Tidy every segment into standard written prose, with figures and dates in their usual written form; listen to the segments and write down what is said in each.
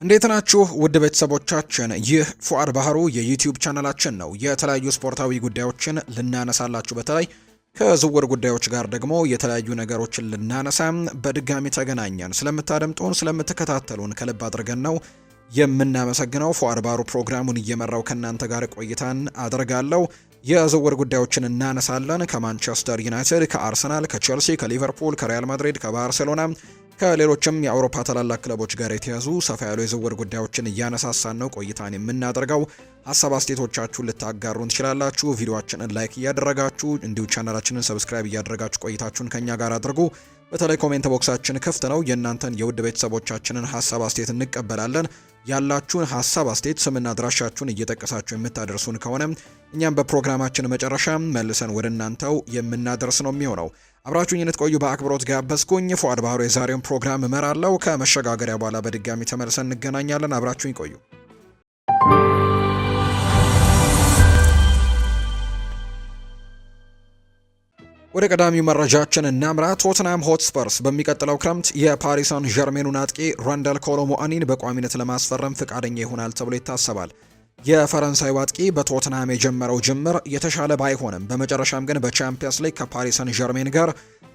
እንዴት ናችሁ ውድ ቤተሰቦቻችን? ይህ ፉአድ ባህሩ የዩቲዩብ ቻናላችን ነው። የተለያዩ ስፖርታዊ ጉዳዮችን ልናነሳላችሁ፣ በተለይ ከዝውውር ጉዳዮች ጋር ደግሞ የተለያዩ ነገሮችን ልናነሳ በድጋሚ ተገናኘን። ስለምታደምጡን ስለምትከታተሉን ከልብ አድርገን ነው የምናመሰግነው። ፉአድ ባህሩ ፕሮግራሙን እየመራው ከእናንተ ጋር ቆይታን አደርጋለሁ። የዝውውር ጉዳዮችን እናነሳለን። ከማንቸስተር ዩናይትድ፣ ከአርሰናል፣ ከቼልሲ፣ ከሊቨርፑል፣ ከሪያል ማድሪድ፣ ከባርሴሎና ከሌሎችም የአውሮፓ ታላላቅ ክለቦች ጋር የተያዙ ሰፋ ያሉ የዝውውር ጉዳዮችን እያነሳሳን ነው ቆይታን የምናደርገው። ሀሳብ አስተያየቶቻችሁን ልታጋሩን ትችላላችሁ። ቪዲዮአችንን ላይክ እያደረጋችሁ እንዲሁ ቻናላችንን ሰብስክራይብ እያደረጋችሁ ቆይታችሁን ከኛ ጋር አድርጉ። በተለይ ኮሜንት ቦክሳችን ክፍት ነው። የእናንተን የውድ ቤተሰቦቻችንን ሀሳብ አስተያየት እንቀበላለን። ያላችሁን ሀሳብ አስተያየት፣ ስምና አድራሻችሁን እየጠቀሳችሁ የምታደርሱን ከሆነ እኛም በፕሮግራማችን መጨረሻ መልሰን ወደ እናንተው የምናደርስ ነው የሚሆነው። አብራችሁኝ እንድትቆዩ በአክብሮት ጋበዝኩኝ። ፉአድ ባህሩ የዛሬውን ፕሮግራም እመራለሁ። ከመሸጋገሪያ በኋላ በድጋሚ ተመልሰን እንገናኛለን። አብራችሁኝ ቆዩ። ወደ ቀዳሚው መረጃችን እናምራ። ቶትናም ሆትስፐርስ በሚቀጥለው ክረምት የፓሪስ ሳን ዠርሜኑን አጥቂ ራንዳል ኮሎ ሙአኒን በቋሚነት ለማስፈረም ፍቃደኛ ይሆናል ተብሎ ይታሰባል። የፈረንሳዩ አጥቂ በቶትናም የጀመረው ጅምር የተሻለ ባይሆንም በመጨረሻም ግን በቻምፒየንስ ሊግ ከፓሪስ ሳን ዠርሜን ጋር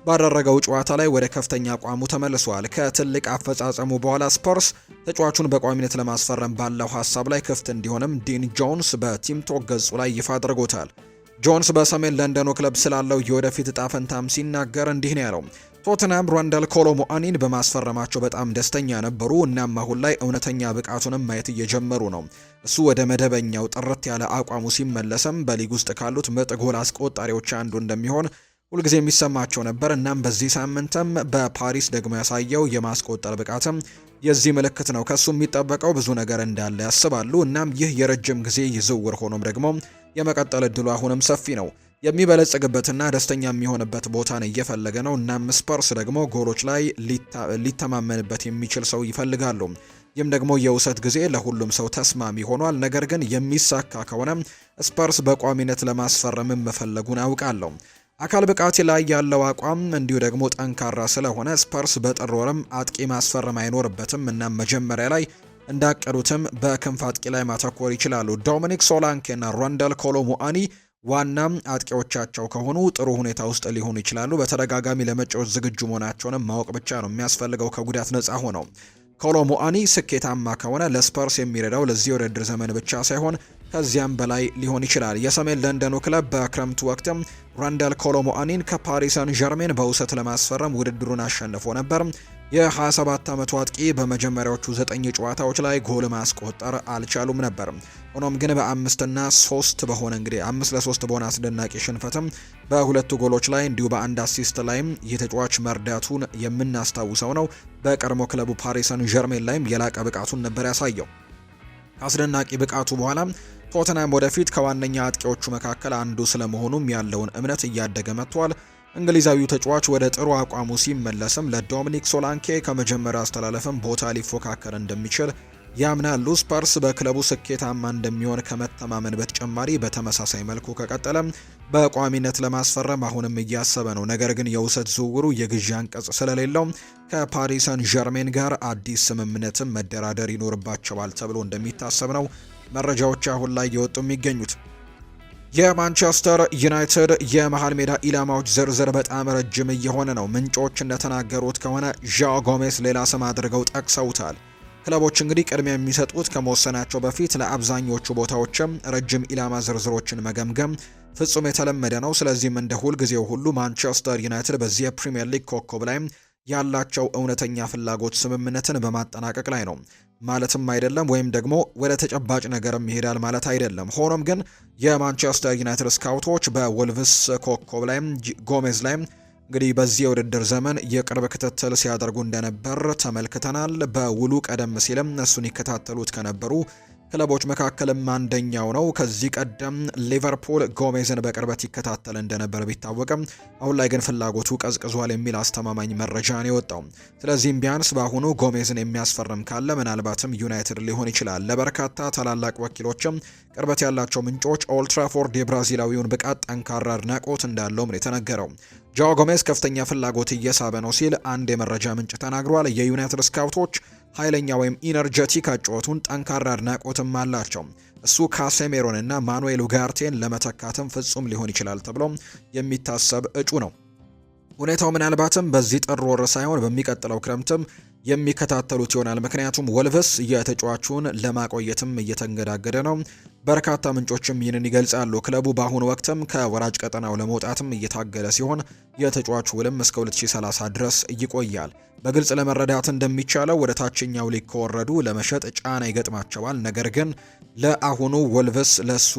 ባደረገው ጨዋታ ላይ ወደ ከፍተኛ አቋሙ ተመልሷል። ከትልቅ አፈጻጸሙ በኋላ ስፐርስ ተጫዋቹን በቋሚነት ለማስፈረም ባለው ሀሳብ ላይ ክፍት እንዲሆንም ዲን ጆንስ በቲም ቶክ ገጹ ላይ ይፋ አድርጎታል። ጆንስ በሰሜን ለንደኑ ክለብ ስላለው የወደፊት እጣ ፈንታም ሲናገር እንዲህ ነው ያለው። ቶትናም ራንዳል ኮሎ ሙአኒን በማስፈረማቸው በጣም ደስተኛ ነበሩ። እናም አሁን ላይ እውነተኛ ብቃቱንም ማየት እየጀመሩ ነው። እሱ ወደ መደበኛው ጥርት ያለ አቋሙ ሲመለስም በሊግ ውስጥ ካሉት ምርጥ ጎል አስቆጣሪዎች አንዱ እንደሚሆን ሁልጊዜ የሚሰማቸው ነበር። እናም በዚህ ሳምንትም በፓሪስ ደግሞ ያሳየው የማስቆጠር ብቃትም የዚህ ምልክት ነው። ከሱ የሚጠበቀው ብዙ ነገር እንዳለ ያስባሉ። እናም ይህ የረጅም ጊዜ ይዝውውር ሆኖም ደግሞ የመቀጠል እድሉ አሁንም ሰፊ ነው። የሚበለጽግበትና ደስተኛ የሚሆንበት ቦታን እየፈለገ ነው። እናም ስፐርስ ደግሞ ጎሎች ላይ ሊተማመንበት የሚችል ሰው ይፈልጋሉ። ይህም ደግሞ የውሰት ጊዜ ለሁሉም ሰው ተስማሚ ሆኗል። ነገር ግን የሚሳካ ከሆነ ስፐርስ በቋሚነት ለማስፈረም መፈለጉን አውቃለሁ። አካል ብቃት ላይ ያለው አቋም እንዲሁ ደግሞ ጠንካራ ስለሆነ ስፐርስ በጥር ወርም አጥቂ ማስፈረም አይኖርበትም። እናም መጀመሪያ ላይ እንዳቀዱትም በክንፍ አጥቂ ላይ ማተኮር ይችላሉ። ዶሚኒክ ሶላንኬና ራንዳል ኮሎ ሙአኒ ዋና አጥቂዎቻቸው ከሆኑ ጥሩ ሁኔታ ውስጥ ሊሆኑ ይችላሉ። በተደጋጋሚ ለመጫወት ዝግጁ መሆናቸውንም ማወቅ ብቻ ነው የሚያስፈልገው ከጉዳት ነፃ ሆነው። ኮሎ ሙአኒ ስኬታማ ከሆነ ለስፐርስ የሚረዳው ለዚህ ውድድር ዘመን ብቻ ሳይሆን ከዚያም በላይ ሊሆን ይችላል። የሰሜን ለንደኑ ክለብ በክረምቱ ወቅትም ራንዳል ኮሎ ሙአኒን ከፓሪስ ሳን ዠርሜን በውሰት ለማስፈረም ውድድሩን አሸንፎ ነበር። የ27 ዓመቱ አጥቂ በመጀመሪያዎቹ 9 ጨዋታዎች ላይ ጎል ማስቆጠር አልቻሉም ነበር። ሆኖም ግን በ5-3 በሆነ 5-3 በሆነ አስደናቂ ሽንፈትም በሁለቱ ጎሎች ላይ እንዲሁ በአንድ አሲስት ላይም የተጫዋች መርዳቱን የምናስታውሰው ነው። በቀድሞ ክለቡ ፓሪስ ሳን ዠርሜን ላይም የላቀ ብቃቱን ነበር ያሳየው። ከአስደናቂ ብቃቱ በኋላ ቶተንሃም ወደፊት ከዋነኛ አጥቂዎቹ መካከል አንዱ ስለመሆኑም ያለውን እምነት እያደገ መጥቷል። እንግሊዛዊው ተጫዋች ወደ ጥሩ አቋሙ ሲመለስም ለዶሚኒክ ሶላንኬ ከመጀመሪያ አስተላለፍም ቦታ ሊፎካከር እንደሚችል ያምናሉ። ስፐርስ በክለቡ ስኬታማ እንደሚሆን ከመተማመን በተጨማሪ በተመሳሳይ መልኩ ከቀጠለም በቋሚነት ለማስፈረም አሁንም እያሰበ ነው። ነገር ግን የውሰት ዝውውሩ የግዢ አንቀጽ ስለሌለው ከፓሪስ ሳን ዠርሜን ጋር አዲስ ስምምነትም መደራደር ይኖርባቸዋል ተብሎ እንደሚታሰብ ነው መረጃዎች አሁን ላይ የወጡ የሚገኙት። የማንቸስተር ዩናይትድ የመሃል ሜዳ ኢላማዎች ዝርዝር በጣም ረጅም እየሆነ ነው። ምንጮች እንደተናገሩት ከሆነ ዣኦ ጎሜስ ሌላ ስም አድርገው ጠቅሰውታል። ክለቦች እንግዲህ ቅድሚያ የሚሰጡት ከመወሰናቸው በፊት ለአብዛኞቹ ቦታዎችም ረጅም ኢላማ ዝርዝሮችን መገምገም ፍጹም የተለመደ ነው። ስለዚህም እንደ ሁልጊዜው ሁሉ ማንቸስተር ዩናይትድ በዚህ የፕሪሚየር ሊግ ኮከብ ላይ ያላቸው እውነተኛ ፍላጎት ስምምነትን በማጠናቀቅ ላይ ነው ማለትም አይደለም፣ ወይም ደግሞ ወደ ተጨባጭ ነገርም ይሄዳል ማለት አይደለም። ሆኖም ግን የማንቸስተር ዩናይትድ ስካውቶች በወልቭስ ኮከብ ላይ ጎሜዝ ላይ እንግዲህ በዚህ የውድድር ዘመን የቅርብ ክትትል ሲያደርጉ እንደነበር ተመልክተናል። በውሉ ቀደም ሲልም እሱን ይከታተሉት ከነበሩ ክለቦች መካከልም አንደኛው ነው። ከዚህ ቀደም ሊቨርፑል ጎሜዝን በቅርበት ይከታተል እንደነበር ቢታወቅም አሁን ላይ ግን ፍላጎቱ ቀዝቅዟል የሚል አስተማማኝ መረጃ ነው የወጣው። ስለዚህም ቢያንስ በአሁኑ ጎሜዝን የሚያስፈርም ካለ ምናልባትም ዩናይትድ ሊሆን ይችላል። ለበርካታ ታላላቅ ወኪሎችም ቅርበት ያላቸው ምንጮች ኦልትራፎርድ የብራዚላዊውን ብቃት ጠንካራ አድናቆት እንዳለውም ነው የተነገረው። ጃኦ ጎሜዝ ከፍተኛ ፍላጎት እየሳበ ነው ሲል አንድ የመረጃ ምንጭ ተናግሯል። የዩናይትድ ስካውቶች ኃይለኛ ወይም ኢነርጀቲክ አጨዋወቱን ጠንካራ አድናቆትም አላቸው። እሱ ካሴሜሮን እና ማኑኤል ኡጋርቴን ለመተካትም ፍጹም ሊሆን ይችላል ተብሎ የሚታሰብ እጩ ነው። ሁኔታው ምናልባትም በዚህ ጥር ወር ሳይሆን በሚቀጥለው ክረምትም የሚከታተሉት ይሆናል። ምክንያቱም ወልቭስ የተጫዋቹን ለማቆየትም እየተንገዳገደ ነው። በርካታ ምንጮችም ይህንን ይገልጻሉ። ክለቡ በአሁኑ ወቅትም ከወራጅ ቀጠናው ለመውጣትም እየታገለ ሲሆን የተጫዋቹ ውልም እስከ 2030 ድረስ ይቆያል። በግልጽ ለመረዳት እንደሚቻለው ወደ ታችኛው ሊግ ከወረዱ ለመሸጥ ጫና ይገጥማቸዋል። ነገር ግን ለአሁኑ ወልቭስ ለሱ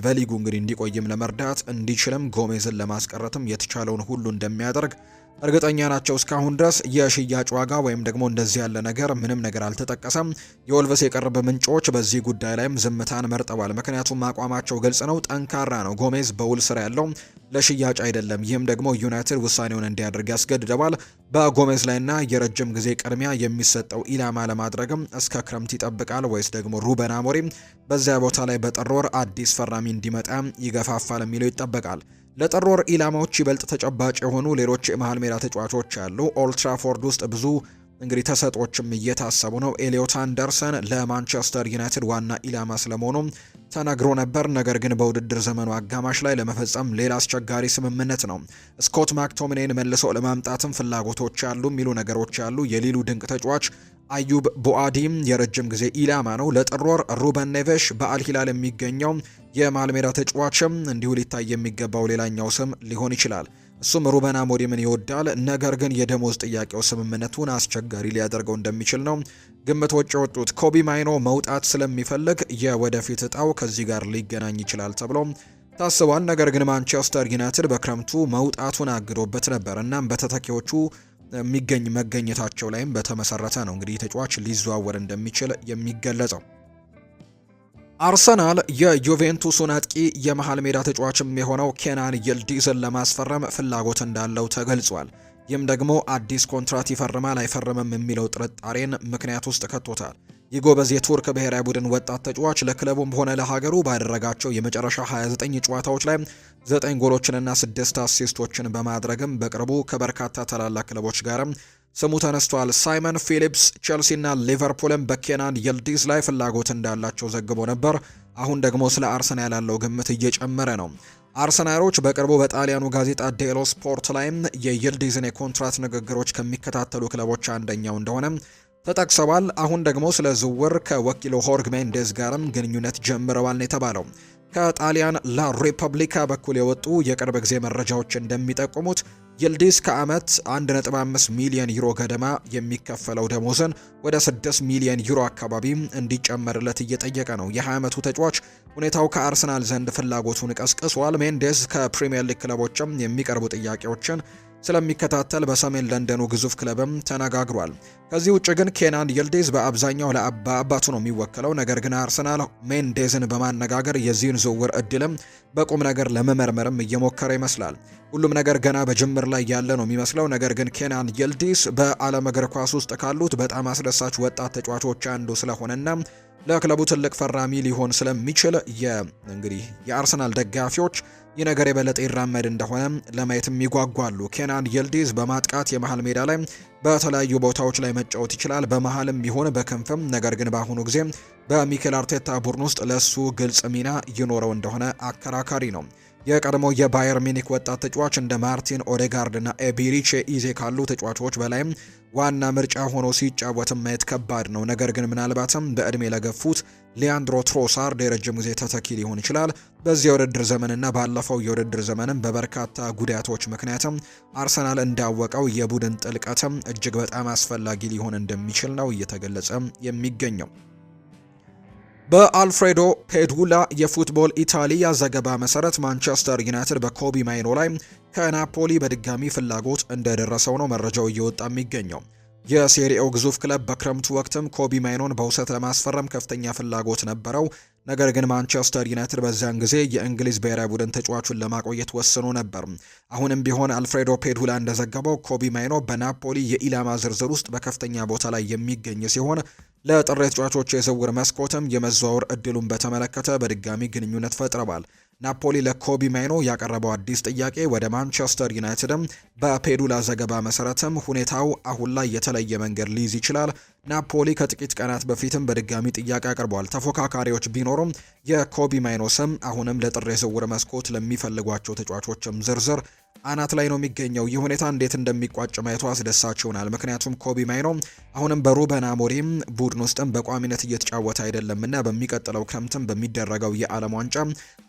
በሊጉ እንግዲህ እንዲቆይም ለመርዳት እንዲችልም ጎሜዝን ለማስቀረትም የተቻለውን ሁሉ እንደሚያደርግ እርግጠኛ ናቸው። እስካሁን ድረስ የሽያጭ ዋጋ ወይም ደግሞ እንደዚህ ያለ ነገር ምንም ነገር አልተጠቀሰም። የወልቭስ የቅርብ ምንጮች በዚህ ጉዳይ ላይም ዝምታን መርጠዋል። ምክንያቱም አቋማቸው ግልጽ ነው፣ ጠንካራ ነው። ጎሜዝ በውል ስር ያለው ለሽያጭ አይደለም። ይህም ደግሞ ዩናይትድ ውሳኔውን እንዲያደርግ ያስገድደዋል። በጎሜዝ ላይና የረጅም ጊዜ ቅድሚያ የሚሰጠው ኢላማ ለማድረግም እስከ ክረምት ይጠብቃል ወይስ ደግሞ ሩበን አሞሪም በዚያ ቦታ ላይ በጥር ወር አዲስ ፈራሚ እንዲመጣ ይገፋፋል የሚለው ይጠበቃል። ለጥር ወር ኢላማዎች ይበልጥ ተጨባጭ የሆኑ ሌሎች የመሃል ሜዳ ተጫዋቾች አሉ። ኦልትራፎርድ ውስጥ ብዙ እንግዲህ ተሰጦችም እየታሰቡ ነው። ኤሊዮት አንደርሰን ለማንቸስተር ዩናይትድ ዋና ኢላማ ስለመሆኑ ተነግሮ ነበር። ነገር ግን በውድድር ዘመኑ አጋማሽ ላይ ለመፈጸም ሌላ አስቸጋሪ ስምምነት ነው። ስኮት ማክቶሚኔን መልሶ ለማምጣትም ፍላጎቶች አሉ የሚሉ ነገሮች አሉ። የሊሉ ድንቅ ተጫዋች አዩብ ቡአዲም የረጅም ጊዜ ኢላማ ነው። ለጥር ወር ሩበን ኔቬሽ በአልሂላል የሚገኘው የመሃል ሜዳ ተጫዋችም እንዲሁ ሊታይ የሚገባው ሌላኛው ስም ሊሆን ይችላል። እሱም ሩበን አሞሪምን ይወዳል። ነገር ግን የደሞዝ ጥያቄው ስምምነቱን አስቸጋሪ ሊያደርገው እንደሚችል ነው ግምቶች የወጡት። ኮቢ ማይኖ መውጣት ስለሚፈልግ የወደፊት እጣው ከዚህ ጋር ሊገናኝ ይችላል ተብሎ ታስቧል። ነገር ግን ማንቸስተር ዩናይትድ በክረምቱ መውጣቱን አግዶበት ነበር። እናም በተተኪዎቹ የሚገኝ መገኘታቸው ላይም በተመሰረተ ነው እንግዲህ ተጫዋች ሊዘዋወር እንደሚችል የሚገለጸው። አርሰናል የዩቬንቱስን አጥቂ የመሃል ሜዳ ተጫዋችም የሆነው ኬናን ይልዲዝን ለማስፈረም ፍላጎት እንዳለው ተገልጿል። ይህም ደግሞ አዲስ ኮንትራት ይፈርማል አይፈርምም የሚለው ጥርጣሬን ምክንያት ውስጥ ከቶታል። ይህ ጎበዝ የቱርክ ብሔራዊ ቡድን ወጣት ተጫዋች ለክለቡም ሆነ ለሀገሩ ባደረጋቸው የመጨረሻ 29 ጨዋታዎች ላይ 9 ጎሎችንና 6 አሲስቶችን በማድረግም በቅርቡ ከበርካታ ታላላቅ ክለቦች ጋርም ስሙ ተነስቷል። ሳይመን ፊሊፕስ ቼልሲና ሊቨርፑልም በኬናን ይልዲዝ ላይ ፍላጎት እንዳላቸው ዘግቦ ነበር። አሁን ደግሞ ስለ አርሰናል ያለው ግምት እየጨመረ ነው። አርሰናሎች በቅርቡ በጣሊያኑ ጋዜጣ ዴሎ ስፖርት ላይም የይልዲዝን የኮንትራት ንግግሮች ከሚከታተሉ ክለቦች አንደኛው እንደሆነ ተጠቅሰዋል። አሁን ደግሞ ስለ ዝውውር ከወኪሉ ሆርግ ሜንዴዝ ጋርም ግንኙነት ጀምረዋል ነው የተባለው። ከጣሊያን ላ ሪፐብሊካ በኩል የወጡ የቅርብ ጊዜ መረጃዎች እንደሚጠቁሙት ይልዲዝ ከዓመት 1.5 ሚሊዮን ዩሮ ገደማ የሚከፈለው ደሞዝን ወደ 6 ሚሊዮን ዩሮ አካባቢ እንዲጨመርለት እየጠየቀ ነው። የ20 ዓመቱ ተጫዋች ሁኔታው ከአርሰናል ዘንድ ፍላጎቱን ቀስቅሷል። ሜንዴዝ ከፕሪሚየር ሊግ ክለቦችም የሚቀርቡ ጥያቄዎችን ስለሚከታተል በሰሜን ለንደኑ ግዙፍ ክለብም ተነጋግሯል። ከዚህ ውጭ ግን ኬናን ይልዲዝ በአብዛኛው ለአባቱ ነው የሚወክለው። ነገር ግን አርሰናል ሜንዴዝን በማነጋገር የዚህን ዝውውር እድልም በቁም ነገር ለመመርመርም እየሞከረ ይመስላል። ሁሉም ነገር ገና በጅምር ላይ ያለ ነው የሚመስለው። ነገር ግን ኬናን ይልዲዝ በዓለም እግር ኳስ ውስጥ ካሉት በጣም አስደሳች ወጣት ተጫዋቾች አንዱ ስለሆነና ለክለቡ ትልቅ ፈራሚ ሊሆን ስለሚችል እንግዲህ የአርሰናል ደጋፊዎች ይህ ነገር የበለጠ ይራመድ እንደሆነ ለማየትም ይጓጓሉ። ኬናን ይልዲዝ በማጥቃት የመሃል ሜዳ ላይ በተለያዩ ቦታዎች ላይ መጫወት ይችላል፣ በመሃልም ይሁን በክንፍም። ነገር ግን በአሁኑ ጊዜ በሚኬል አርቴታ ቡድን ውስጥ ለሱ ግልጽ ሚና ይኖረው እንደሆነ አከራካሪ ነው። የቀድሞ የባየር ሚኒክ ወጣት ተጫዋች እንደ ማርቲን ኦዴጋርድ እና ኤቢሪቼ ኢዜ ካሉ ተጫዋቾች በላይም ዋና ምርጫ ሆኖ ሲጫወትም ማየት ከባድ ነው። ነገር ግን ምናልባትም በእድሜ ለገፉት ሊያንድሮ ትሮሳርድ የረጅም ጊዜ ተተኪ ሊሆን ይችላል። በዚህ የውድድር ዘመንና ባለፈው የውድድር ዘመንም በበርካታ ጉዳቶች ምክንያትም አርሰናል እንዳወቀው የቡድን ጥልቀትም እጅግ በጣም አስፈላጊ ሊሆን እንደሚችል ነው እየተገለጸ የሚገኘው። በአልፍሬዶ ፔዱላ የፉትቦል ኢታሊያ ዘገባ መሰረት ማንቸስተር ዩናይትድ በኮቢ ማይኖ ላይ ከናፖሊ በድጋሚ ፍላጎት እንደደረሰው ነው መረጃው እየወጣ የሚገኘው። የሴሪኤው ግዙፍ ክለብ በክረምቱ ወቅትም ኮቢ ማይኖን በውሰት ለማስፈረም ከፍተኛ ፍላጎት ነበረው። ነገር ግን ማንቸስተር ዩናይትድ በዚያን ጊዜ የእንግሊዝ ብሔራዊ ቡድን ተጫዋቹን ለማቆየት ወስኖ ነበር። አሁንም ቢሆን አልፍሬዶ ፔዱላ እንደዘገበው ኮቢ ማይኖ በናፖሊ የኢላማ ዝርዝር ውስጥ በከፍተኛ ቦታ ላይ የሚገኝ ሲሆን ለጥር ተጫዋቾች የዝውውር መስኮትም የመዘዋወር እድሉን በተመለከተ በድጋሚ ግንኙነት ፈጥረዋል። ናፖሊ ለኮቢ ማይኖ ያቀረበው አዲስ ጥያቄ ወደ ማንቸስተር ዩናይትድም በፔዱላ ዘገባ መሰረትም ሁኔታው አሁን ላይ የተለየ መንገድ ሊይዝ ይችላል። ናፖሊ ከጥቂት ቀናት በፊትም በድጋሚ ጥያቄ አቅርቧል። ተፎካካሪዎች ቢኖሩም የኮቢ ማይኖ ስም አሁንም ለጥር የዝውውር መስኮት ለሚፈልጓቸው ተጫዋቾችም ዝርዝር አናት ላይ ነው የሚገኘው። ይህ ሁኔታ እንዴት እንደሚቋጭ ማየቱ አስደሳች ይሆናል። ምክንያቱም ኮቢ ማይኖ አሁንም በሩበን አሞሪም ቡድን ውስጥም በቋሚነት እየተጫወተ አይደለምና በሚቀጥለው ክረምትም በሚደረገው የዓለም ዋንጫ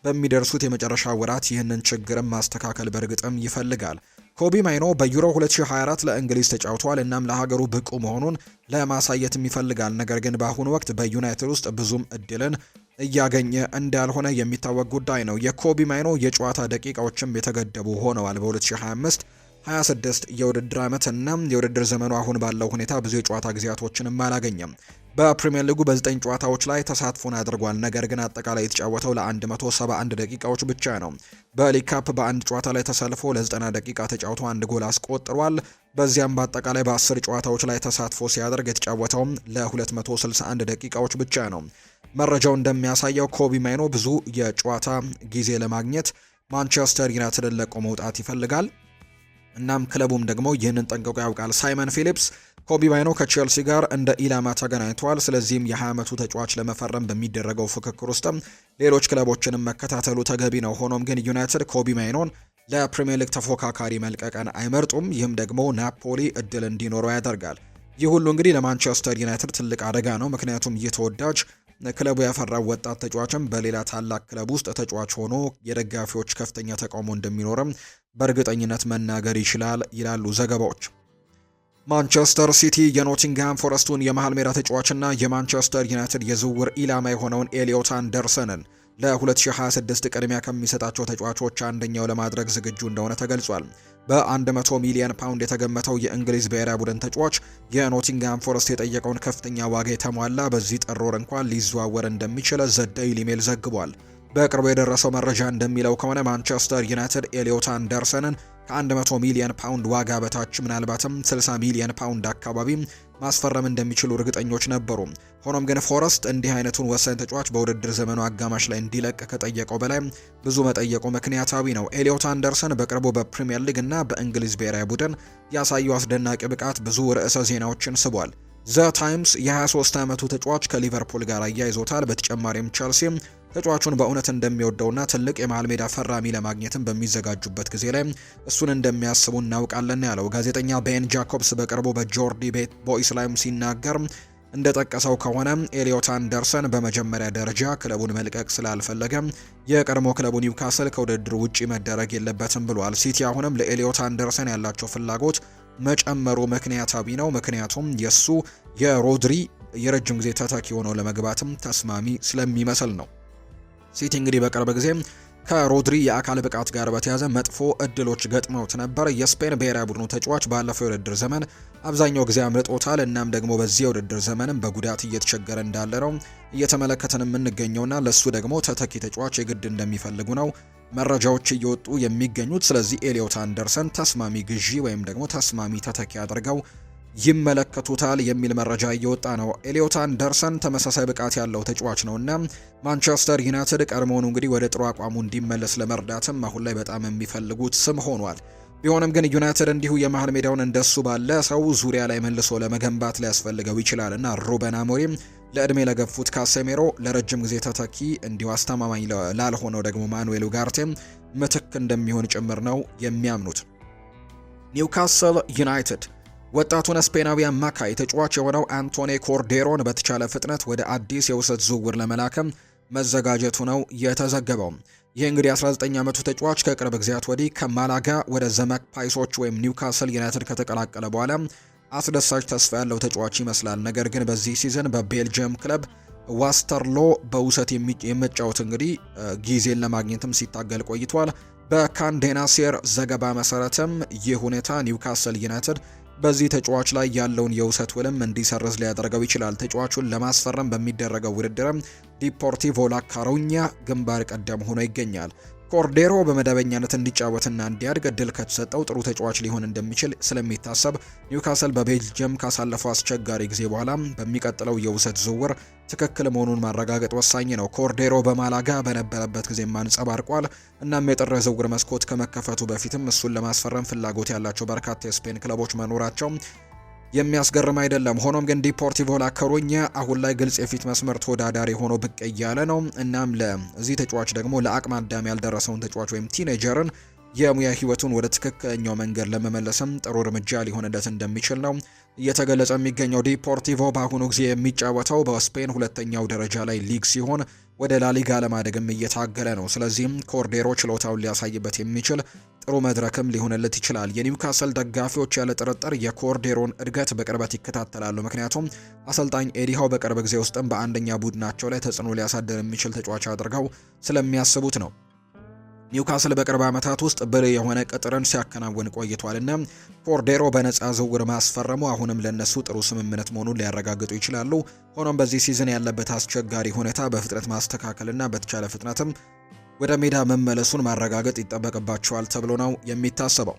በሚደርሱት የመጨረሻ ወራት ይህንን ችግርም ማስተካከል በእርግጥም ይፈልጋል። ኮቢ ማይኖ በዩሮ 2024 ለእንግሊዝ ተጫውቷል። እናም ለሀገሩ ብቁ መሆኑን ለማሳየትም ይፈልጋል። ነገር ግን በአሁኑ ወቅት በዩናይትድ ውስጥ ብዙም እድልን እያገኘ እንዳልሆነ የሚታወቅ ጉዳይ ነው። የኮቢ ማይኖ የጨዋታ ደቂቃዎችም የተገደቡ ሆነዋል። በ2025-26 የውድድር ዓመት እና የውድድር ዘመኑ አሁን ባለው ሁኔታ ብዙ የጨዋታ ጊዜያቶችንም አላገኘም። በፕሪሚየር ሊጉ በ9 ጨዋታዎች ላይ ተሳትፎን አድርጓል። ነገር ግን አጠቃላይ የተጫወተው ለ171 ደቂቃዎች ብቻ ነው። በሊግ ካፕ በአንድ ጨዋታ ላይ ተሰልፎ ለ90 ደቂቃ ተጫውቶ አንድ ጎል አስቆጥሯል። በዚያም በአጠቃላይ በ10 ጨዋታዎች ላይ ተሳትፎ ሲያደርግ የተጫወተውም ለ261 ደቂቃዎች ብቻ ነው። መረጃው እንደሚያሳየው ኮቢ ማይኖ ብዙ የጨዋታ ጊዜ ለማግኘት ማንቸስተር ዩናይትድን ለቆ መውጣት ይፈልጋል። እናም ክለቡም ደግሞ ይህንን ጠንቅቆ ያውቃል። ሳይመን ፊሊፕስ ኮቢ ማይኖ ከቼልሲ ጋር እንደ ኢላማ ተገናኝቷል። ስለዚህም የ20 ዓመቱ ተጫዋች ለመፈረም በሚደረገው ፍክክር ውስጥም ሌሎች ክለቦችንም መከታተሉ ተገቢ ነው። ሆኖም ግን ዩናይትድ ኮቢ ማይኖን ለፕሪሚየር ሊግ ተፎካካሪ መልቀቀን አይመርጡም። ይህም ደግሞ ናፖሊ እድል እንዲኖረው ያደርጋል። ይህ ሁሉ እንግዲህ ለማንቸስተር ዩናይትድ ትልቅ አደጋ ነው። ምክንያቱም ይህ ተወዳጅ ክለቡ ያፈራው ወጣት ተጫዋችም በሌላ ታላቅ ክለብ ውስጥ ተጫዋች ሆኖ የደጋፊዎች ከፍተኛ ተቃውሞ እንደሚኖርም በእርግጠኝነት መናገር ይችላል ይላሉ ዘገባዎች። ማንቸስተር ሲቲ የኖቲንግሃም ፎረስቱን የመሃል ሜዳ ተጫዋችና የማንቸስተር ዩናይትድ የዝውውር ኢላማ የሆነውን ኤሊዮት አንደርሰንን ለ2026 ቅድሚያ ከሚሰጣቸው ተጫዋቾች አንደኛው ለማድረግ ዝግጁ እንደሆነ ተገልጿል። በ100 ሚሊዮን ፓውንድ የተገመተው የእንግሊዝ ብሔራዊ ቡድን ተጫዋች የኖቲንግሃም ፎረስት የጠየቀውን ከፍተኛ ዋጋ የተሟላ በዚህ ጥር ወር እንኳን ሊዘዋወር እንደሚችል ዘ ዴይሊ ሜል ዘግቧል። በቅርቡ የደረሰው መረጃ እንደሚለው ከሆነ ማንቸስተር ዩናይትድ ኤሊዮት አንደርሰንን ከ100 ሚሊዮን ፓውንድ ዋጋ በታች ምናልባትም 60 ሚሊዮን ፓውንድ አካባቢ ማስፈረም እንደሚችሉ እርግጠኞች ነበሩ። ሆኖም ግን ፎረስት እንዲህ አይነቱን ወሳኝ ተጫዋች በውድድር ዘመኑ አጋማሽ ላይ እንዲለቅ ከጠየቀው በላይ ብዙ መጠየቁ ምክንያታዊ ነው። ኤሊዮት አንደርሰን በቅርቡ በፕሪሚየር ሊግ እና በእንግሊዝ ብሔራዊ ቡድን ያሳየው አስደናቂ ብቃት ብዙ ርዕሰ ዜናዎችን ስቧል። ዘ ታይምስ የ23 ዓመቱ ተጫዋች ከሊቨርፑል ጋር አያይዞታል። በተጨማሪም ቸልሲ ተጫዋቹን በእውነት እንደሚወደውና ትልቅ የመሃል ሜዳ ፈራሚ ለማግኘትም በሚዘጋጁበት ጊዜ ላይ እሱን እንደሚያስቡ እናውቃለን ያለው ጋዜጠኛ ቤን ጃኮብስ በቅርቡ በጆርዲ ቦይስ ላይም ሲናገር እንደጠቀሰው ከሆነ ኤሊዮት አንደርሰን በመጀመሪያ ደረጃ ክለቡን መልቀቅ ስላልፈለገ የቀድሞ ክለቡ ኒውካስል ከውድድሩ ውጪ መደረግ የለበትም ብሏል። ሲቲ አሁንም ለኤሊዮት አንደርሰን ያላቸው ፍላጎት መጨመሩ ምክንያታዊ ነው። ምክንያቱም የሱ የሮድሪ የረጅም ጊዜ ተተኪ ሆነው ለመግባትም ተስማሚ ስለሚመስል ነው። ሲቲ እንግዲህ በቅርብ ጊዜ ከሮድሪ የአካል ብቃት ጋር በተያያዘ መጥፎ እድሎች ገጥመውት ነበር። የስፔን ብሔራዊ ቡድኑ ተጫዋች ባለፈው የውድድር ዘመን አብዛኛው ጊዜ አምልጦታል። እናም ደግሞ በዚህ የውድድር ዘመንም በጉዳት እየተቸገረ እንዳለ ነው እየተመለከተን የምንገኘውና ለሱ ደግሞ ተተኪ ተጫዋች የግድ እንደሚፈልጉ ነው መረጃዎች እየወጡ የሚገኙት። ስለዚህ ኤሊዮት አንደርሰን ተስማሚ ግዢ ወይም ደግሞ ተስማሚ ተተኪ አድርገው ይመለከቱታል የሚል መረጃ እየወጣ ነው። ኤሊዮት አንደርሰን ተመሳሳይ ብቃት ያለው ተጫዋች ነውና ማንቸስተር ዩናይትድ ቀድሞውኑ እንግዲህ ወደ ጥሩ አቋሙ እንዲመለስ ለመርዳትም አሁን ላይ በጣም የሚፈልጉት ስም ሆኗል። ቢሆንም ግን ዩናይትድ እንዲሁ የመሃል ሜዳውን እንደሱ ባለ ሰው ዙሪያ ላይ መልሶ ለመገንባት ሊያስፈልገው ይችላልና ሩበን አሞሪም ለዕድሜ ለገፉት ካሴሜሮ ለረጅም ጊዜ ተተኪ እንዲሁ አስተማማኝ ላልሆነው ደግሞ ማኑኤል ኡጋርቴም ምትክ እንደሚሆን ጭምር ነው የሚያምኑት። ኒውካስል ዩናይትድ ወጣቱን ስፔናዊ አማካይ ተጫዋች የሆነው አንቶኒ ኮርዴሮን በተቻለ ፍጥነት ወደ አዲስ የውሰት ዝውውር ለመላከም መዘጋጀቱ ነው የተዘገበው። ይህ እንግዲህ 19 ዓመቱ ተጫዋች ከቅርብ ጊዜያት ወዲህ ከማላጋ ወደ ዘማክፓይሶች ወይም ኒውካስል ዩናይትድ ከተቀላቀለ በኋላ አስደሳች ተስፋ ያለው ተጫዋች ይመስላል። ነገር ግን በዚህ ሲዝን በቤልጅየም ክለብ ዋስተርሎ በውሰት የሚጫወት እንግዲህ ጊዜን ለማግኘትም ሲታገል ቆይቷል። በካንዴናሴር ዘገባ መሰረትም ይህ ሁኔታ ኒውካስል ዩናይትድ በዚህ ተጫዋች ላይ ያለውን የውሰት ውልም እንዲሰርዝ ሊያደርገው ይችላል። ተጫዋቹን ለማስፈረም በሚደረገው ውድድርም ዲፖርቲቮ ላ ኮሩኛ ግንባር ቀደም ሆኖ ይገኛል። ኮርዴሮ በመደበኛነት እንዲጫወትና እንዲያድግ እድል ከተሰጠው ጥሩ ተጫዋች ሊሆን እንደሚችል ስለሚታሰብ ኒውካስል በቤልጅየም ካሳለፈው አስቸጋሪ ጊዜ በኋላ በሚቀጥለው የውሰት ዝውውር ትክክል መሆኑን ማረጋገጥ ወሳኝ ነው። ኮርዴሮ በማላጋ በነበረበት ጊዜም አንጸባርቋል። እናም የጥር ዝውውር መስኮት ከመከፈቱ በፊትም እሱን ለማስፈረም ፍላጎት ያላቸው በርካታ የስፔን ክለቦች መኖራቸው የሚያስገርም አይደለም። ሆኖም ግን ዲፖርቲቮ ላ ኮሩኛ አሁን ላይ ግልጽ የፊት መስመር ተወዳዳሪ ሆኖ ብቅ እያለ ነው። እናም ለዚህ ተጫዋች ደግሞ ለአቅመ አዳም ያልደረሰውን ተጫዋች ወይም ቲኔጀርን የሙያ ህይወቱን ወደ ትክክለኛው መንገድ ለመመለስም ጥሩ እርምጃ ሊሆንለት እንደሚችል ነው እየተገለጸ የሚገኘው። ዲፖርቲቮ በአሁኑ ጊዜ የሚጫወተው በስፔን ሁለተኛው ደረጃ ላይ ሊግ ሲሆን ወደ ላሊጋ ለማደግም እየታገለ ነው። ስለዚህም ኮርዴሮ ችሎታውን ሊያሳይበት የሚችል ጥሩ መድረክም ሊሆንለት ይችላል። የኒውካስል ደጋፊዎች ያለ ጥርጥር የኮርዴሮን እድገት በቅርበት ይከታተላሉ። ምክንያቱም አሰልጣኝ ኤዲሃው በቅርብ ጊዜ ውስጥም በአንደኛ ቡድናቸው ላይ ተጽዕኖ ሊያሳድር የሚችል ተጫዋች አድርገው ስለሚያስቡት ነው። ኒውካስል በቅርብ ዓመታት ውስጥ ብልህ የሆነ ቅጥርን ሲያከናውን ቆይቷልና ኮርዴሮ በነፃ ዝውውር ማስፈረሙ አሁንም ለነሱ ጥሩ ስምምነት መሆኑን ሊያረጋግጡ ይችላሉ። ሆኖም በዚህ ሲዝን ያለበት አስቸጋሪ ሁኔታ በፍጥነት ማስተካከልና በተቻለ ፍጥነትም ወደ ሜዳ መመለሱን ማረጋገጥ ይጠበቅባቸዋል ተብሎ ነው የሚታሰበው።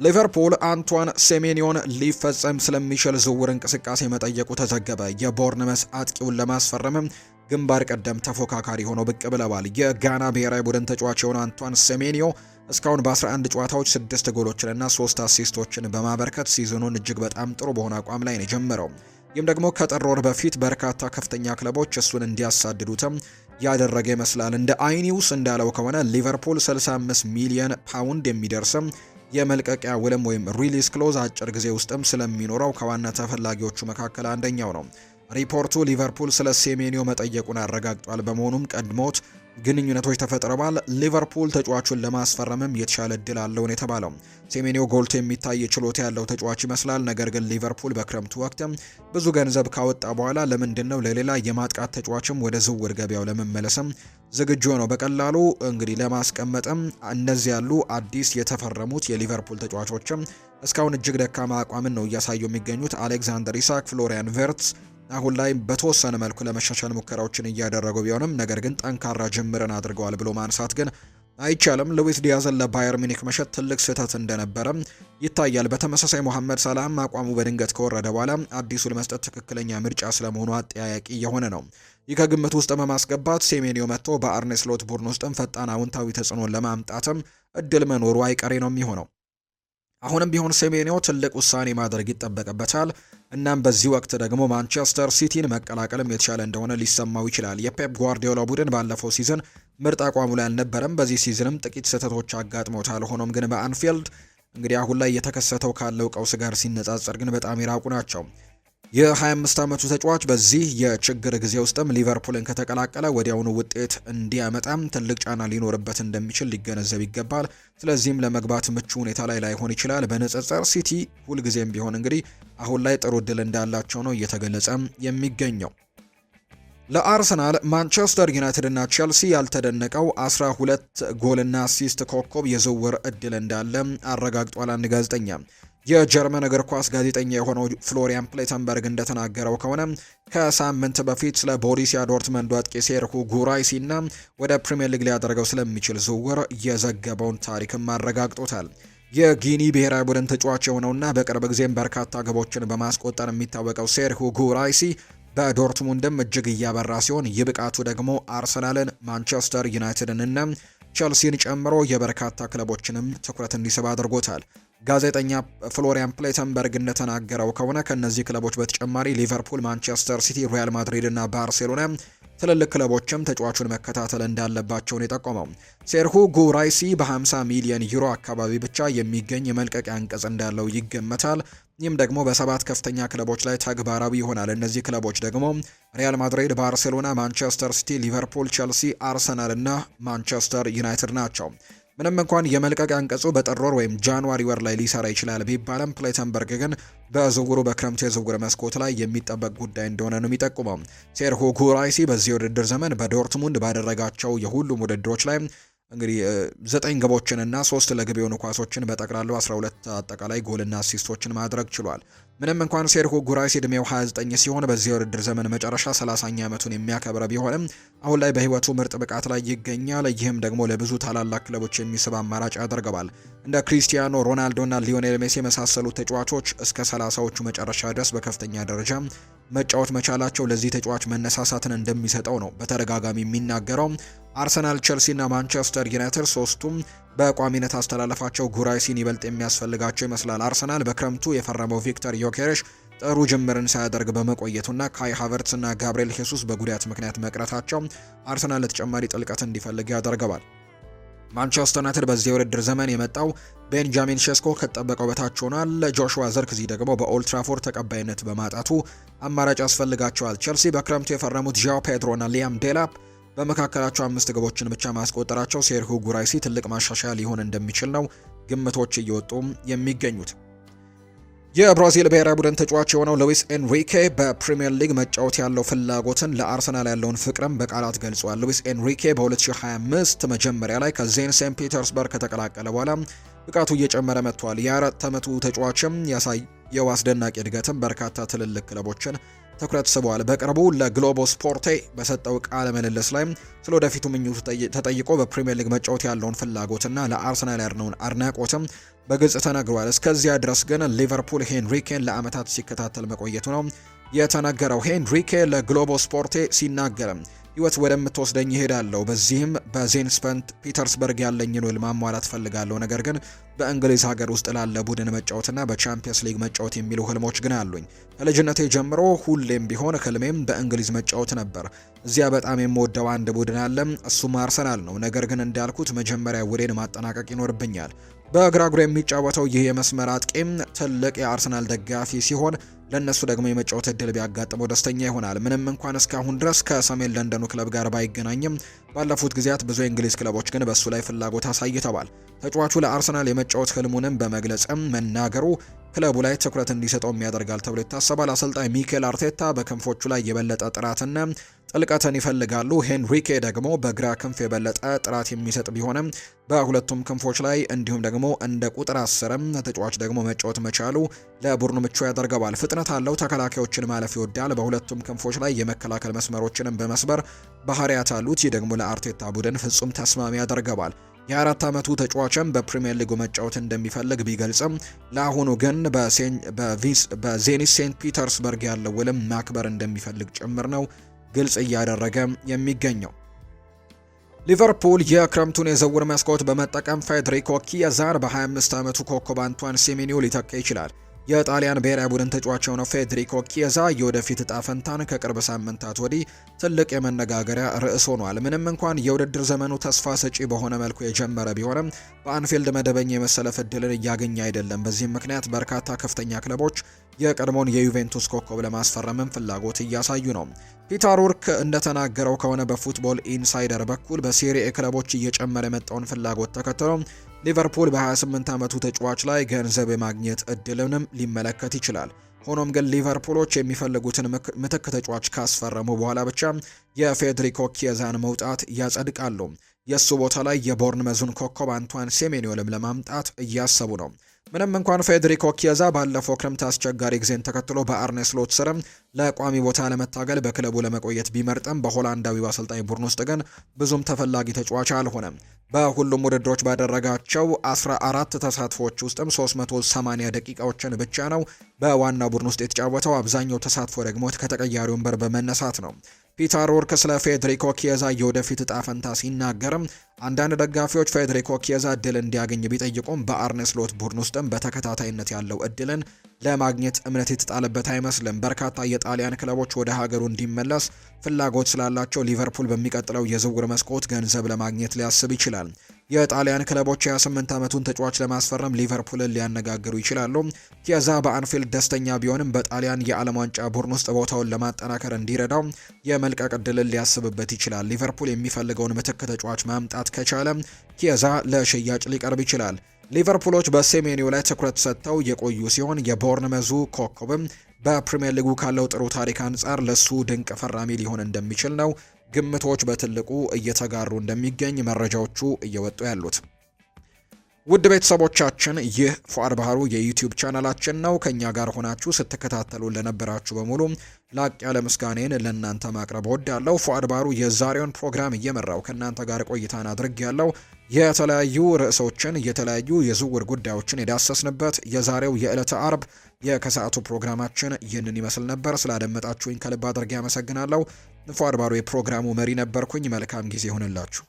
ሊቨርፑል አንቷን ሴሜኒዮን ሊፈጸም ስለሚችል ዝውውር እንቅስቃሴ መጠየቁ ተዘገበ። የቦርንመስ አጥቂውን ለማስፈረምም ግንባር ቀደም ተፎካካሪ ሆኖ ብቅ ብለዋል። የጋና ብሔራዊ ቡድን ተጫዋች የሆነ አንቷን ሴሜኒዮ እስካሁን በ11 ጨዋታዎች 6 ጎሎችንና 3 አሲስቶችን በማበርከት ሲዝኑን እጅግ በጣም ጥሩ በሆነ አቋም ላይ ነው የጀመረው። ይህም ደግሞ ከጥር ወር በፊት በርካታ ከፍተኛ ክለቦች እሱን እንዲያሳድዱትም ያደረገ ይመስላል። እንደ አይኒውስ እንዳለው ከሆነ ሊቨርፑል 65 ሚሊዮን ፓውንድ የሚደርስም የመልቀቂያ ውልም ወይም ሪሊዝ ክሎዝ አጭር ጊዜ ውስጥም ስለሚኖረው ከዋና ተፈላጊዎቹ መካከል አንደኛው ነው። ሪፖርቱ ሊቨርፑል ስለ ሴሜኒዮ መጠየቁን አረጋግጧል። በመሆኑም ቀድሞት ግንኙነቶች ተፈጥረዋል። ሊቨርፑል ተጫዋቹን ለማስፈረምም የተሻለ እድል አለውን የተባለው ሴሜኒዮ ጎልቶ የሚታይ ችሎታ ያለው ተጫዋች ይመስላል። ነገር ግን ሊቨርፑል በክረምቱ ወቅት ብዙ ገንዘብ ካወጣ በኋላ ለምንድነው ለሌላ የማጥቃት ተጫዋችም ወደ ዝውውር ገበያው ለመመለስም ዝግጁ ነው? በቀላሉ እንግዲህ ለማስቀመጥም እነዚህ ያሉ አዲስ የተፈረሙት የሊቨርፑል ተጫዋቾችም እስካሁን እጅግ ደካማ አቋምን ነው እያሳዩ የሚገኙት። አሌክዛንደር ኢሳክ፣ ፍሎሪያን ቨርትስ አሁን ላይ በተወሰነ መልኩ ለመሻሻል ሙከራዎችን እያደረጉ ቢሆንም ነገር ግን ጠንካራ ጅምርን አድርገዋል ብሎ ማንሳት ግን አይቻልም። ሉዊስ ዲያዝን ለባየር ሚኒክ መሸጥ ትልቅ ስህተት እንደነበረ ይታያል። በተመሳሳይ ሞሐመድ ሰላም አቋሙ በድንገት ከወረደ በኋላ አዲሱን መስጠት ትክክለኛ ምርጫ ስለመሆኑ አጠያያቂ የሆነ ነው። ይህ ከግምት ውስጥ በማስገባት ሴሜኒዮ መጥቶ በአርኔ ስሎት ቡድን ውስጥም ፈጣን አውንታዊ ተጽዕኖን ለማምጣትም እድል መኖሩ አይቀሬ ነው የሚሆነው። አሁንም ቢሆን ሴሜኒዮ ትልቅ ውሳኔ ማድረግ ይጠበቅበታል። እናም በዚህ ወቅት ደግሞ ማንቸስተር ሲቲን መቀላቀልም የተሻለ እንደሆነ ሊሰማው ይችላል። የፔፕ ጓርዲዮላ ቡድን ባለፈው ሲዝን ምርጥ አቋሙ ላይ አልነበረም። በዚህ ሲዝንም ጥቂት ስህተቶች አጋጥመውታል። ሆኖም ግን በአንፊልድ እንግዲህ አሁን ላይ እየተከሰተው ካለው ቀውስ ጋር ሲነጻጸር ግን በጣም የራቁ ናቸው። የ25 ዓመቱ ተጫዋች በዚህ የችግር ጊዜ ውስጥም ሊቨርፑልን ከተቀላቀለ ወዲያውኑ ውጤት እንዲያመጣም ትልቅ ጫና ሊኖርበት እንደሚችል ሊገነዘብ ይገባል። ስለዚህም ለመግባት ምቹ ሁኔታ ላይ ላይሆን ይችላል። በንጽጽር ሲቲ ሁልጊዜም ቢሆን እንግዲህ አሁን ላይ ጥሩ እድል እንዳላቸው ነው እየተገለጸ የሚገኘው። ለአርሰናል፣ ማንቸስተር ዩናይትድ እና ቼልሲ ያልተደነቀው 12 ጎልና አሲስት ኮከብ የዝውውር እድል እንዳለ አረጋግጧል። አንድ ጋዜጠኛ የጀርመን እግር ኳስ ጋዜጠኛ የሆነው ፍሎሪያን ፕሌተንበርግ እንደተናገረው ከሆነ ከሳምንት በፊት ስለ ቦሩሲያ ዶርትመንድ አጥቂ ሴርሁ ጉራይሲ እና ወደ ፕሪሚየር ሊግ ሊያደርገው ስለሚችል ዝውውር የዘገበውን ታሪክም አረጋግጦታል። የጊኒ ብሔራዊ ቡድን ተጫዋች የሆነውና በቅርብ ጊዜም በርካታ ግቦችን በማስቆጠር የሚታወቀው ሴርሁ ጉራይሲ በዶርትሙንድም እጅግ እያበራ ሲሆን ይህ ብቃቱ ደግሞ አርሰናልን፣ ማንቸስተር ዩናይትድን እና ቼልሲን ጨምሮ የበርካታ ክለቦችንም ትኩረት እንዲስብ አድርጎታል። ጋዜጠኛ ፍሎሪያን ፕሌተንበርግ እንደተናገረው ከሆነ ከነዚህ ክለቦች በተጨማሪ ሊቨርፑል፣ ማንቸስተር ሲቲ፣ ሪያል ማድሪድ እና ባርሴሎና ትልልቅ ክለቦችም ተጫዋቹን መከታተል እንዳለባቸውን የጠቆመው ሴርሁ ጉራይሲ በ50 ሚሊዮን ዩሮ አካባቢ ብቻ የሚገኝ የመልቀቂያ አንቀጽ እንዳለው ይገመታል። ይህም ደግሞ በሰባት ከፍተኛ ክለቦች ላይ ተግባራዊ ይሆናል። እነዚህ ክለቦች ደግሞ ሪያል ማድሪድ፣ ባርሴሎና፣ ማንቸስተር ሲቲ፣ ሊቨርፑል፣ ቼልሲ፣ አርሰናል እና ማንቸስተር ዩናይትድ ናቸው። ምንም እንኳን የመልቀቂያ አንቀጹ በጥር ወር ወይም ጃንዋሪ ወር ላይ ሊሰራ ይችላል ቢባልም ፕሌተንበርግ ግን በዝውውሩ በክረምቱ የዝውውር መስኮት ላይ የሚጠበቅ ጉዳይ እንደሆነ ነው የሚጠቁመው። ሴርሁ ጉራይሲ በዚህ ውድድር ዘመን በዶርትሙንድ ባደረጋቸው የሁሉም ውድድሮች ላይ እንግዲህ 9 ግቦችንና 3 ለግብ የሆኑ ኳሶችን በጠቅላላው 12 አጠቃላይ ጎልና አሲስቶችን ማድረግ ችሏል። ምንም እንኳን ሴርሁ ጉራይሲ ዕድሜው 29 ሲሆን በዚህ የውድድር ዘመን መጨረሻ 30ኛ ዓመቱን የሚያከብረ ቢሆንም አሁን ላይ በህይወቱ ምርጥ ብቃት ላይ ይገኛል። ይህም ደግሞ ለብዙ ታላላቅ ክለቦች የሚስብ አማራጭ ያደርገዋል። እንደ ክሪስቲያኖ ሮናልዶና ሊዮኔል ሜሲ የመሳሰሉ ተጫዋቾች እስከ 30ዎቹ መጨረሻ ድረስ በከፍተኛ ደረጃ መጫወት መቻላቸው ለዚህ ተጫዋች መነሳሳትን እንደሚሰጠው ነው በተደጋጋሚ የሚናገረው። አርሰናል፣ ቸልሲ እና ማንቸስተር ዩናይትድ ሶስቱም በቋሚነት አስተላለፋቸው ጉራይሲን ይበልጥ የሚያስፈልጋቸው ይመስላል። አርሰናል በክረምቱ የፈረመው ቪክተር ዮኬሬሽ ጥሩ ጅምርን ሳያደርግ በመቆየቱና ካይ ሃቨርትስ እና ጋብሪኤል ሄሱስ በጉዳት ምክንያት መቅረታቸው አርሰናል ለተጨማሪ ጥልቀት እንዲፈልግ ያደርገዋል። ማንቸስተር ዩናይትድ በዚህ የውድድር ዘመን የመጣው ቤንጃሚን ሼስኮ ከጠበቀው በታች ሆኗል። ጆሹዋ ዘርክዚ ደግሞ በኦልትራፎርድ ተቀባይነት በማጣቱ አማራጭ ያስፈልጋቸዋል። ቸልሲ በክረምቱ የፈረሙት ዣኦ ፔድሮ እና ሊያም ዴላፕ በመካከላቸው 5 ግቦችን ብቻ ማስቆጠራቸው ሴርሁ ጉራይሲ ትልቅ ማሻሻያ ሊሆን እንደሚችል ነው ግምቶች እየወጡ የሚገኙት። የብራዚል ብሔራዊ ቡድን ተጫዋች የሆነው ሉዊስ ኤንሪኬ በፕሪሚየር ሊግ መጫወት ያለው ፍላጎትን ለአርሰናል ያለውን ፍቅርም በቃላት ገልጿል። ሉዊስ ኤንሪኬ በ2025 መጀመሪያ ላይ ከዜን ሴንት ፒተርስበርግ ከተቀላቀለ በኋላ ብቃቱ እየጨመረ መጥቷል። የ4 ዓመቱ ተጫዋችም ያሳየው አስደናቂ እድገትም በርካታ ትልልቅ ክለቦችን ትኩረት ስቧል። በቅርቡ ለግሎቦ ስፖርቴ በሰጠው ቃለ ምልልስ ላይ ስለ ወደፊቱ ምኞቱ ተጠይቆ በፕሪሚየር ሊግ መጫወት ያለውን ፍላጎትና ለአርሰናል ያለውን አድናቆትም በግልጽ ተናግሯል። እስከዚያ ድረስ ግን ሊቨርፑል ሄንሪኬን ለዓመታት ሲከታተል መቆየቱ ነው የተነገረው። ሄንሪኬ ለግሎቦ ስፖርቴ ሲናገር ህይወት ወደምትወስደኝ ይሄዳለሁ። በዚህም በዜንስፐንት ፒተርስበርግ ያለኝን ውል ማሟላት ፈልጋለሁ። ነገር ግን በእንግሊዝ ሀገር ውስጥ ላለ ቡድን መጫወትና በቻምፒየንስ ሊግ መጫወት የሚሉ ህልሞች ግን አሉኝ። ከልጅነቴ ጀምሮ ሁሌም ቢሆን ህልሜም በእንግሊዝ መጫወት ነበር። እዚያ በጣም የምወደው አንድ ቡድን አለ፣ እሱም አርሰናል ነው። ነገር ግን እንዳልኩት መጀመሪያ ውሌን ማጠናቀቅ ይኖርብኛል። በግራ እግሩ የሚጫወተው ይህ የመስመር አጥቂም ትልቅ የአርሰናል ደጋፊ ሲሆን ለነሱ ደግሞ የመጫወት እድል ቢያጋጥመው ደስተኛ ይሆናል። ምንም እንኳን እስካሁን ድረስ ከሰሜን ለንደኑ ክለብ ጋር ባይገናኝም ባለፉት ጊዜያት ብዙ የእንግሊዝ ክለቦች ግን በሱ ላይ ፍላጎት አሳይተዋል። ተጫዋቹ ለአርሰናል የመጫወት ህልሙንም በመግለጽም መናገሩ ክለቡ ላይ ትኩረት እንዲሰጠው ያደርጋል ተብሎ ይታሰባል። አሰልጣኝ ሚኬል አርቴታ በክንፎቹ ላይ የበለጠ ጥራትና ጥልቀትን ይፈልጋሉ። ሄንሪኬ ደግሞ በግራ ክንፍ የበለጠ ጥራት የሚሰጥ ቢሆንም በሁለቱም ክንፎች ላይ እንዲሁም ደግሞ እንደ ቁጥር 10 ተጫዋች ደግሞ መጫወት መቻሉ ለቡድኑ ምቹ ያደርገዋል። ፍጥነት አለው፣ ተከላካዮችን ማለፍ ይወዳል። በሁለቱም ክንፎች ላይ የመከላከል መስመሮችንም በመስበር ባህሪያት አሉት። ይህ ደግሞ ለአርቴታ ቡድን ፍጹም ተስማሚ ያደርገዋል። የ4 ዓመቱ ተጫዋችም በፕሪሚየር ሊጉ መጫወት እንደሚፈልግ ቢገልጽም ለአሁኑ ግን በዜኒት ሴንት ፒተርስበርግ ያለው ውልም ማክበር እንደሚፈልግ ጭምር ነው ግልጽ እያደረገ የሚገኘው። ሊቨርፑል የክረምቱን የዝውውር መስኮት በመጠቀም ፌዴሪኮ ኪየዛን በ25 ዓመቱ ኮከብ አንቷን ሴሜኒዮ ሊተካ ይችላል። የጣሊያን ብሔራዊ ቡድን ተጫዋች የሆነው ፌዴሪኮ ኪየዛ የወደፊት እጣ ፈንታን ከቅርብ ሳምንታት ወዲህ ትልቅ የመነጋገሪያ ርዕስ ሆኗል። ምንም እንኳን የውድድር ዘመኑ ተስፋ ሰጪ በሆነ መልኩ የጀመረ ቢሆንም በአንፊልድ መደበኛ የመሰለፍ እድልን እያገኘ አይደለም። በዚህም ምክንያት በርካታ ከፍተኛ ክለቦች የቀድሞውን የዩቬንቱስ ኮከብ ለማስፈረምም ፍላጎት እያሳዩ ነው። ፒተር ውርክ እንደተናገረው ከሆነ በፉትቦል ኢንሳይደር በኩል በሴሪኤ ክለቦች እየጨመረ የመጣውን ፍላጎት ተከትሎ ሊቨርፑል በ28 ዓመቱ ተጫዋች ላይ ገንዘብ የማግኘት እድልንም ሊመለከት ይችላል። ሆኖም ግን ሊቨርፑሎች የሚፈልጉትን ምትክ ተጫዋች ካስፈረሙ በኋላ ብቻ የፌዴሪኮ ኪየዛን መውጣት ያጸድቃሉ። የእሱ ቦታ ላይ የቦርንመዙን ኮከብ አንቷን ሴሜኒዮንም ለማምጣት እያሰቡ ነው። ምንም እንኳን ፌዴሪኮ ኪየዛ ባለፈው ክረምት አስቸጋሪ ጊዜን ተከትሎ በአርኔ ስሎት ስርም ለቋሚ ቦታ ለመታገል በክለቡ ለመቆየት ቢመርጥም በሆላንዳዊው አሰልጣኝ ቡድን ውስጥ ግን ብዙም ተፈላጊ ተጫዋች አልሆነም። በሁሉም ውድድሮች ባደረጋቸው 14 ተሳትፎዎች ውስጥም 380 ደቂቃዎችን ብቻ ነው በዋና ቡድን ውስጥ የተጫወተው። አብዛኛው ተሳትፎ ደግሞ ከተቀያሪ ወንበር በመነሳት ነው። ፒተር ውርክ ስለ ፌዴሪኮ ኪየዛ የወደፊት እጣ ፈንታ ሲናገርም አንዳንድ ደጋፊዎች ፌዴሪኮ ኪየዛ እድል እንዲያገኝ ቢጠይቁም በአርኔ ስሎት ቡድን ውስጥም በተከታታይነት ያለው እድልን ለማግኘት እምነት የተጣለበት አይመስልም። በርካታ የጣሊያን ክለቦች ወደ ሀገሩ እንዲመለስ ፍላጎት ስላላቸው ሊቨርፑል በሚቀጥለው የዝውውር መስኮት ገንዘብ ለማግኘት ሊያስብ ይችላል። የጣሊያን ክለቦች 28 ዓመቱን ተጫዋች ለማስፈረም ሊቨርፑልን ሊያነጋግሩ ይችላሉ። ኪየዛ በአንፊልድ ደስተኛ ቢሆንም በጣሊያን የዓለም ዋንጫ ቡድን ውስጥ ቦታውን ለማጠናከር እንዲረዳው የመልቀቅ ዕድልን ሊያስብበት ይችላል። ሊቨርፑል የሚፈልገውን ምትክ ተጫዋች ማምጣት ከቻለ ኪየዛ ለሽያጭ ሊቀርብ ይችላል። ሊቨርፑሎች በሴሜኒዮ ላይ ትኩረት ሰጥተው የቆዩ ሲሆን የቦርንመዙ ኮከብም በፕሪሚየር ሊጉ ካለው ጥሩ ታሪክ አንጻር ለሱ ድንቅ ፈራሚ ሊሆን እንደሚችል ነው ግምቶች በትልቁ እየተጋሩ እንደሚገኝ መረጃዎቹ እየወጡ ያሉት። ውድ ቤተሰቦቻችን ይህ ፉአድ ባህሩ የዩቲዩብ ቻናላችን ነው። ከኛ ጋር ሆናችሁ ስትከታተሉ ለነበራችሁ በሙሉ ላቅ ያለ ምስጋናዬን ለእናንተ ማቅረብ ወዳለሁ። ፉአድ ባህሩ የዛሬውን ፕሮግራም እየመራው ከእናንተ ጋር ቆይታን አድርጌያለሁ። የተለያዩ ርዕሶችን የተለያዩ የዝውውር ጉዳዮችን የዳሰስንበት የዛሬው የዕለተ አርብ የከሰዓቱ ፕሮግራማችን ይህንን ይመስል ነበር። ስላደመጣችሁኝ ከልብ አድርጌ አመሰግናለሁ። ፉአድ ባህሩ የፕሮግራሙ መሪ ነበርኩኝ። መልካም ጊዜ ይሁንላችሁ።